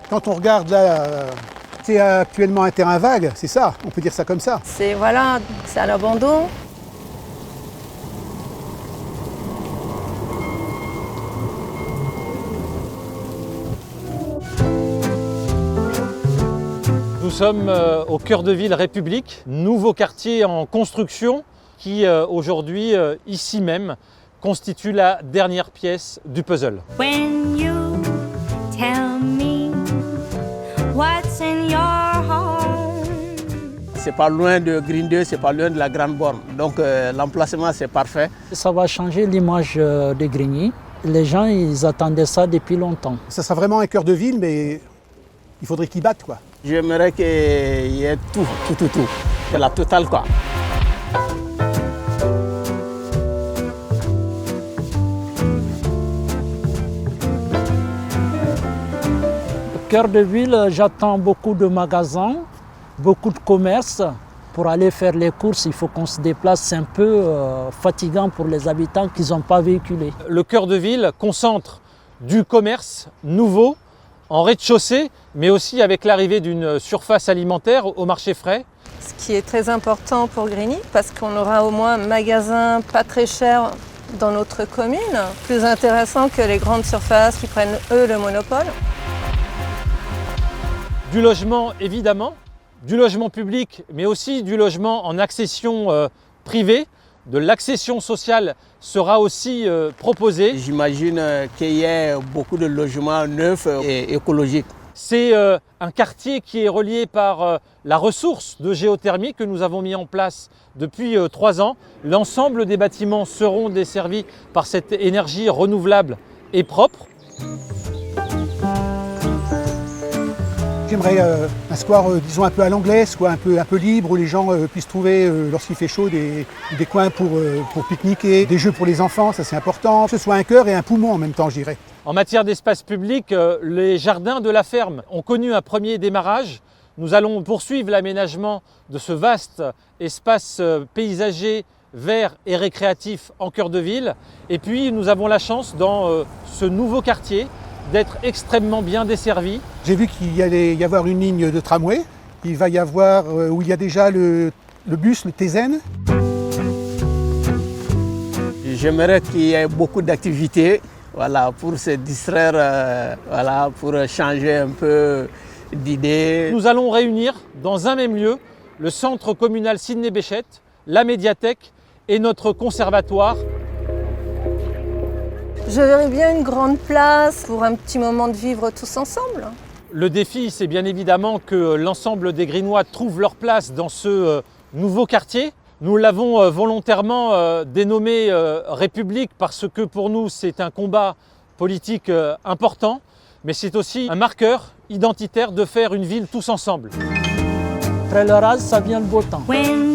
Quand on regarde là, c'est actuellement un terrain vague, c'est ça, on peut dire ça comme ça. C'est voilà, c'est à l'abandon. Nous sommes au cœur de ville République, nouveau quartier en construction qui aujourd'hui, ici même, constitue la dernière pièce du puzzle. When you tell me what's in your heart. C'est pas loin de Green 2, c'est pas loin de la Grande Borne. Donc l'emplacement c'est parfait. Ça va changer l'image de Grigny. Les gens ils attendaient ça depuis longtemps. Ça sera vraiment un cœur de ville, mais il faudrait qu'il batte, quoi. J'aimerais qu'il y ait tout. C'est la totale, quoi. Au cœur de ville, j'attends beaucoup de magasins, beaucoup de commerces. Pour aller faire les courses, il faut qu'on se déplace. C'est un peu fatigant pour les habitants qui n'ont pas véhiculé. Le cœur de ville concentre du commerce nouveau en rez-de-chaussée, mais aussi avec l'arrivée d'une surface alimentaire au marché frais. Ce qui est très important pour Grigny, parce qu'on aura au moins un magasin pas très cher dans notre commune, plus intéressant que les grandes surfaces qui prennent eux le monopole. Du logement évidemment, du logement public, mais aussi du logement en accession privée. De l'accession sociale sera aussi proposée. J'imagine qu'il y ait beaucoup de logements neufs et écologiques. C'est un quartier qui est relié par la ressource de géothermie que nous avons mis en place depuis 3 ans. L'ensemble des bâtiments seront desservis par cette énergie renouvelable et propre. J'aimerais un square, disons, un peu à l'anglaise, quoi, un peu libre, où les gens puissent trouver, lorsqu'il fait chaud, des coins pour pique-niquer, des jeux pour les enfants, ça c'est important. Que ce soit un cœur et un poumon en même temps, je dirais. En matière d'espace public, les jardins de la ferme ont connu un premier démarrage. Nous allons poursuivre l'aménagement de ce vaste espace paysager, vert et récréatif en cœur de ville. Et puis nous avons la chance dans ce nouveau quartier d'être extrêmement bien desservi. J'ai vu qu'il allait y avoir une ligne de tramway. Il va y avoir, où il y a déjà le bus, le Tesen. J'aimerais qu'il y ait beaucoup d'activités, voilà, pour se distraire, voilà, pour changer un peu d'idées. Nous allons réunir dans un même lieu le centre communal Sidney-Béchette, la médiathèque et notre conservatoire. Je verrais bien une grande place pour un petit moment de vivre tous ensemble. Le défi, c'est bien évidemment que l'ensemble des Grignois trouvent leur place dans ce nouveau quartier. Nous l'avons volontairement dénommé République parce que pour nous, c'est un combat politique important, mais c'est aussi un marqueur identitaire de faire une ville tous ensemble. Après l'orage, ça vient le beau temps. When